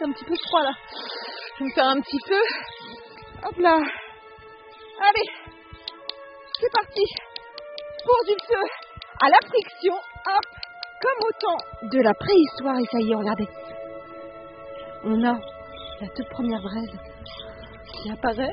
un petit peu froid là. Je vais me faire un petit feu. Hop là. Allez, c'est parti. Pour du feu à la friction. Hop, comme au temps de la préhistoire. Et ça y est, regardez. On a la toute première braise qui apparaît.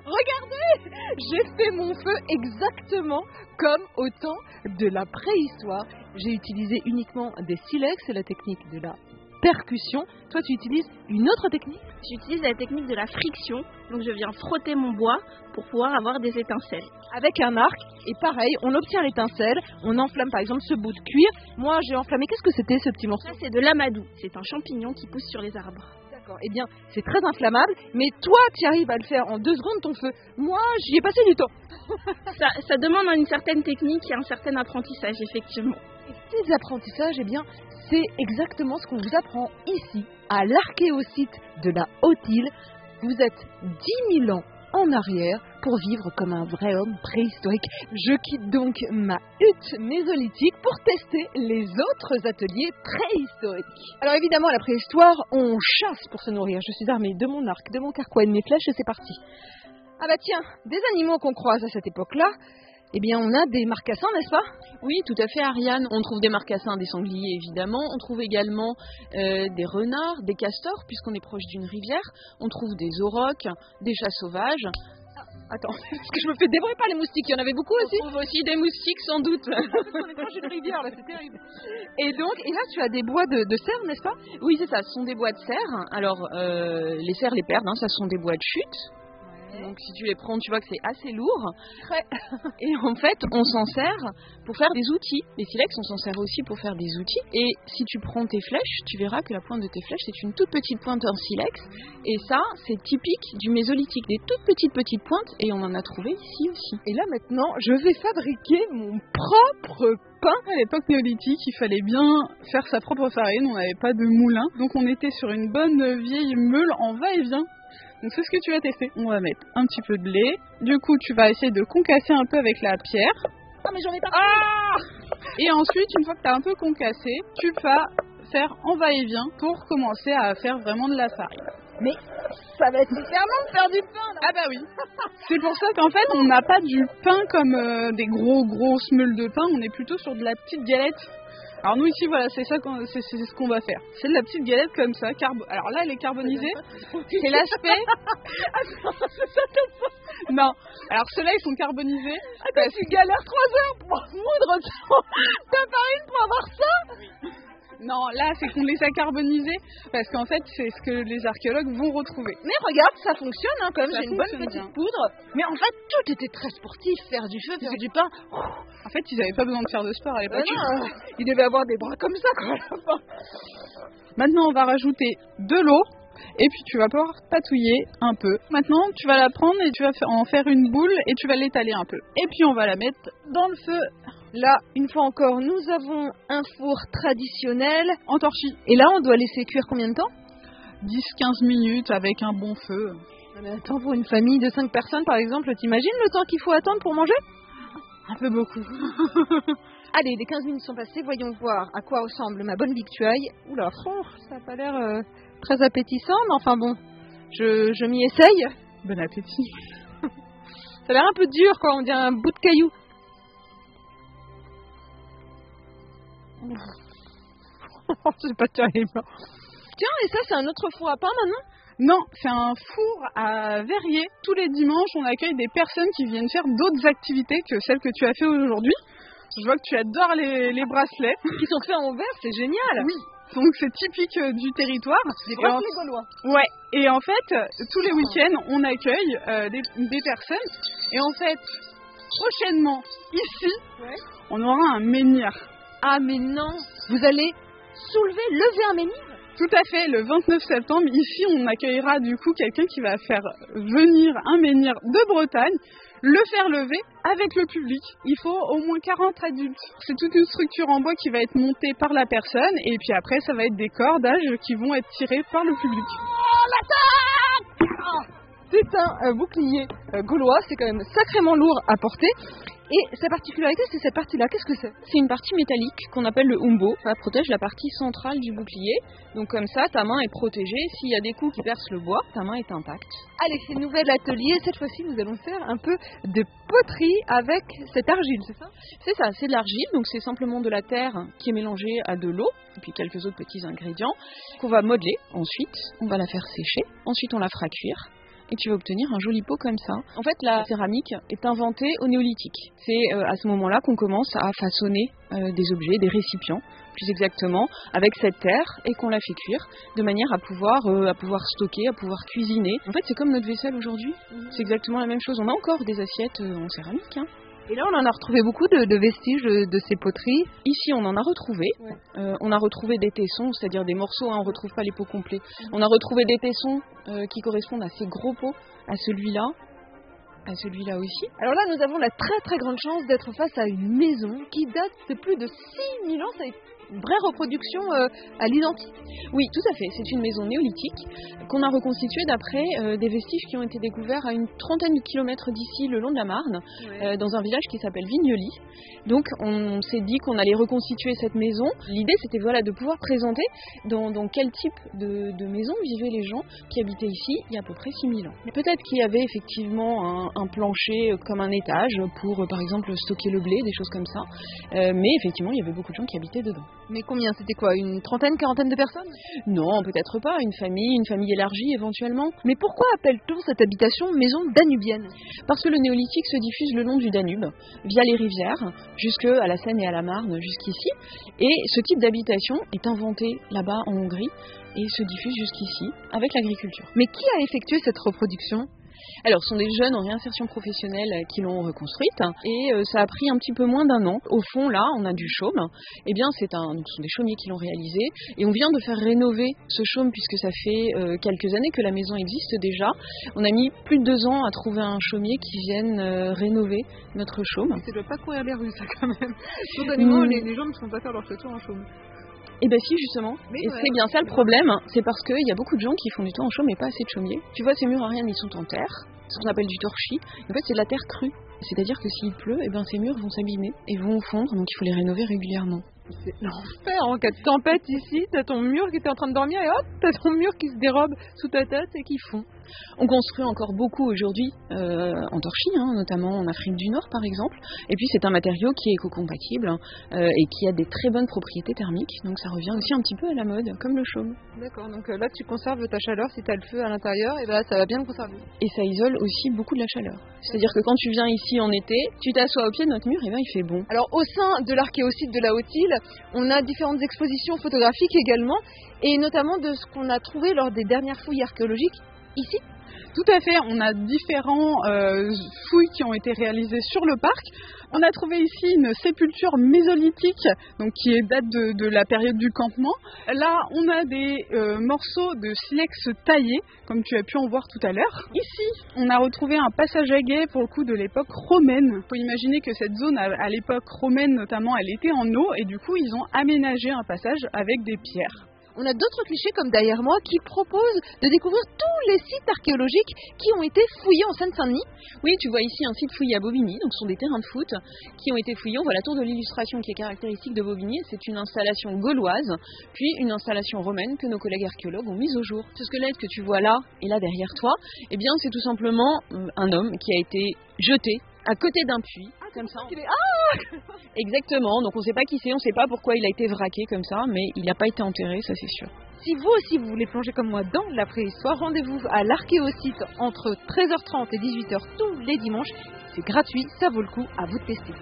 Regardez, j'ai fait mon feu exactement comme au temps de la préhistoire. J'ai utilisé uniquement des silex, c'est la technique de la percussion. Toi, tu utilises une autre technique? J'utilise la technique de la friction. Donc je viens frotter mon bois pour pouvoir avoir des étincelles. Avec un arc, et pareil, on obtient l'étincelle, on enflamme par exemple ce bout de cuir. Moi, j'ai enflammé, qu'est-ce que c'était ce petit morceau? Ça, c'est de l'amadou. C'est un champignon qui pousse sur les arbres. D'accord, eh bien, c'est très inflammable, mais toi, tu arrives à le faire en 2 secondes ton feu. Moi, j'y ai passé du temps. Ça demande une certaine technique et un certain apprentissage, effectivement. Et ces apprentissages, eh bien, c'est exactement ce qu'on vous apprend ici, à l'archéosite de la Haute-Île. Vous êtes 10 000 ans en arrière pour vivre comme un vrai homme préhistorique. Je quitte donc ma hutte mésolithique pour tester les autres ateliers préhistoriques. Alors évidemment, à la préhistoire, on chasse pour se nourrir. Je suis armée de mon arc, de mon carquois et de mes flèches et c'est parti. Ah bah tiens, des animaux qu'on croise à cette époque-là, eh bien on a des marcassins, n'est-ce pas? Oui, tout à fait, Ariane. On trouve des marcassins, des sangliers évidemment. On trouve également des renards, des castors, puisqu'on est proche d'une rivière. On trouve des aurochs, des chats sauvages. Attends, parce que je me fais dévorer par les moustiques. Il y en avait beaucoup aussi? On trouve aussi des moustiques, sans doute. On est proche d'une rivière, là, c'est terrible. Et là, tu as des bois de cerfs, n'est-ce pas? Oui, c'est ça, ce sont des bois de cerfs. Alors, les cerfs les perdent, hein, ça sont des bois de chute. Donc si tu les prends, tu vois que c'est assez lourd. Ouais. Et en fait, on s'en sert pour faire des outils. Les silex, on s'en sert aussi pour faire des outils. Et si tu prends tes flèches, tu verras que la pointe de tes flèches, c'est une toute petite pointe en silex. Et ça, c'est typique du mésolithique. Des toutes petites pointes. Et on en a trouvé ici aussi. Et là maintenant, je vais fabriquer mon propre pain. À l'époque néolithique, il fallait bien faire sa propre farine. On n'avait pas de moulin. Donc on était sur une bonne vieille meule en va-et-vient. Donc c'est ce que tu vas tester. On va mettre un petit peu de lait. Du coup, tu vas essayer de concasser un peu avec la pierre. Ah mais j'en ai pas. Et ensuite, une fois que tu as un peu concassé, tu vas faire en va-et-vient pour commencer à faire vraiment de la farine. Mais ça va être clairement de faire du pain là. Ah bah oui. C'est pour ça qu'en fait, on n'a pas du pain comme des grosses meules de pain. On est plutôt sur de la petite galette. Alors nous ici, voilà, c'est ce qu'on va faire. C'est de la petite galette comme ça. Alors là, elle est carbonisée. C'est l'aspect. Non. Alors ceux-là, ils sont carbonisés. Attends, tu galères 3 heures pour moudre ta farine pour avoir ça? Non, là, c'est qu'on les a carbonisés parce qu'en fait, c'est ce que les archéologues vont retrouver. Mais regarde, ça fonctionne, hein, quand même. J'ai une bonne petite bien. poudre. Mais en fait, tout était très sportif. Faire du feu, faire du pain. En fait, ils n'avaient pas besoin de faire de sport à l'époque. Non, ils devaient avoir des bras comme ça, quoi. Maintenant, on va rajouter de l'eau. Et puis tu vas pouvoir patouiller un peu. Maintenant, tu vas la prendre et tu vas en faire une boule et tu vas l'étaler un peu. Et puis on va la mettre dans le feu. Là, une fois encore, nous avons un four traditionnel en torchis. Et là, on doit laisser cuire combien de temps? 10-15 minutes avec un bon feu. Mais attends, pour une famille de 5 personnes, par exemple, t'imagines le temps qu'il faut attendre pour manger? Un peu beaucoup. Allez, les 15 minutes sont passées, voyons voir à quoi ressemble ma bonne victuaille. Oula, ça n'a pas l'air très appétissant, mais enfin bon, je m'y essaye. Bon appétit. Ça a l'air un peu dur, quoi, on dirait un bout de caillou. C'est pas terrible. Tiens, et ça, c'est un autre four à pain maintenant? Non, c'est un four à verrier. Tous les dimanches, on accueille des personnes qui viennent faire d'autres activités que celles que tu as fait aujourd'hui. Je vois que tu adores les bracelets. Qui sont faits en verre, c'est génial. Oui, donc c'est typique du territoire. Des bracelets gaulois. Ouais, et en fait, tous les week-ends, on accueille des personnes. Et en fait, prochainement, ici, on aura un menhir. Ah mais non, vous allez lever un menhir? Tout à fait, le 29 septembre, ici, on accueillera du coup quelqu'un qui va faire venir un menhir de Bretagne. le faire lever avec le public. Il faut au moins 40 adultes. C'est toute une structure en bois qui va être montée par la personne et puis après ça va être des cordages qui vont être tirés par le public. C'est un bouclier gaulois, c'est quand même sacrément lourd à porter. Et sa particularité, c'est cette partie-là. Qu'est-ce que c'est? C'est une partie métallique qu'on appelle le umbo. Ça protège la partie centrale du bouclier. Donc comme ça, ta main est protégée. S'il y a des coups qui percent le bois, ta main est intacte. Allez, c'est nouvel atelier. Cette fois-ci, nous allons faire un peu de poterie avec cette argile, c'est ça? C'est ça, c'est de l'argile. Donc c'est simplement de la terre qui est mélangée à de l'eau et puis quelques autres petits ingrédients qu'on va modeler. Ensuite, on va la faire sécher. Ensuite, on la fera cuire. Et tu vas obtenir un joli pot comme ça. En fait, la céramique est inventée au néolithique. C'est à ce moment-là qu'on commence à façonner des objets, des récipients, plus exactement, avec cette terre et qu'on la fait cuire de manière à pouvoir stocker, à pouvoir cuisiner. En fait, c'est comme notre vaisselle aujourd'hui. C'est exactement la même chose. On a encore des assiettes en céramique. Et là, on en a retrouvé beaucoup de vestiges de ces poteries. Ici, on en a retrouvé. Ouais. On a retrouvé des tessons, c'est-à-dire des morceaux, on ne retrouve pas les pots complets. On a retrouvé des tessons qui correspondent à ces gros pots, à celui-là aussi. Alors là, nous avons la très très grande chance d'être face à une maison qui date de plus de 6000 ans. Ça une vraie reproduction à l'identique. Oui, tout à fait. C'est une maison néolithique qu'on a reconstituée d'après des vestiges qui ont été découverts à une trentaine de kilomètres d'ici, le long de la Marne, dans un village qui s'appelle Vignoli. Donc, on s'est dit qu'on allait reconstituer cette maison. L'idée, c'était de pouvoir présenter dans quel type de maison vivaient les gens qui habitaient ici il y a à peu près 6000 ans. Peut-être qu'il y avait effectivement un plancher comme un étage pour, par exemple, stocker le blé, des choses comme ça. Mais effectivement, il y avait beaucoup de gens qui habitaient dedans. Mais combien? C'était quoi? Une trentaine, quarantaine de personnes? Non, peut-être pas. Une famille élargie éventuellement. Mais pourquoi appelle-t-on cette habitation maison danubienne? Parce que le néolithique se diffuse le long du Danube, via les rivières, jusque à la Seine et à la Marne, jusqu'ici. Et ce type d'habitation est inventé là-bas en Hongrie et se diffuse jusqu'ici avec l'agriculture. Mais qui a effectué cette reproduction? Alors, ce sont des jeunes en réinsertion professionnelle qui l'ont reconstruite et ça a pris un petit peu moins d'1 an. Au fond, là, on a du chaume. Eh bien, ce sont des chaumiers qui l'ont réalisé et on vient de faire rénover ce chaume puisque ça fait quelques années que la maison existe déjà. On a mis plus de 2 ans à trouver un chaumier qui vienne rénover notre chaume. Ça ne doit pas courir les rues, ça, quand même. Spontanément, les gens ne font pas faire leur château en chaume. Eh bien si, justement. C'est bien ça le problème, c'est parce qu'il y a beaucoup de gens qui font du temps en chaume mais pas assez de chaumiers. Tu vois, ces murs Ariane, ils sont en terre, ce qu'on appelle du torchis. En fait, c'est de la terre crue. C'est-à-dire que s'il pleut, ces murs vont s'abîmer et vont fondre, donc il faut les rénover régulièrement. C'est l'enfer en cas de tempête ici, t'as ton mur qui était en train de dormir et hop, t'as ton mur qui se dérobe sous ta tête et qui fond. On construit encore beaucoup aujourd'hui en torchis, notamment en Afrique du Nord par exemple. Et puis c'est un matériau qui est éco-compatible et qui a des très bonnes propriétés thermiques. Donc ça revient aussi un petit peu à la mode, comme le chaume. D'accord, donc là tu conserves ta chaleur, si t'as le feu à l'intérieur, et ça va bien le conserver. Et ça isole aussi beaucoup de la chaleur. C'est-à-dire que quand tu viens ici en été, tu t'assois au pied de notre mur, et il fait bon. Alors au sein de l'archéosite de la Haute-Île, on a différentes expositions photographiques également, et notamment de ce qu'on a trouvé lors des dernières fouilles archéologiques ici. Tout à fait, on a différents fouilles qui ont été réalisées sur le parc. On a trouvé ici une sépulture mésolithique, donc qui date de la période du campement. Là, on a des morceaux de silex taillés, comme tu as pu en voir tout à l'heure. Ici, on a retrouvé un passage à guet pour le coup de l'époque romaine. Il faut imaginer que cette zone, à l'époque romaine notamment, elle était en eau et du coup, ils ont aménagé un passage avec des pierres. On a d'autres clichés comme derrière moi qui proposent de découvrir tous les sites archéologiques qui ont été fouillés en Seine-Saint-Denis. Oui, tu vois ici un site fouillé à Bobigny, donc ce sont des terrains de foot qui ont été fouillés. On voit la tour de l'illustration qui est caractéristique de Bobigny. C'est une installation gauloise, puis une installation romaine que nos collègues archéologues ont mise au jour. Ce squelette que tu vois là et là derrière toi, eh bien c'est tout simplement un homme qui a été jeté à côté d'un puits. Comme ça. Exactement, donc on ne sait pas qui c'est, on ne sait pas pourquoi il a été vraqué comme ça, mais il n'a pas été enterré, ça c'est sûr. Si vous aussi vous voulez plonger comme moi dans la préhistoire, rendez-vous à l'archéosite entre 13h30 et 18h tous les dimanches. C'est gratuit, ça vaut le coup, à vous de tester.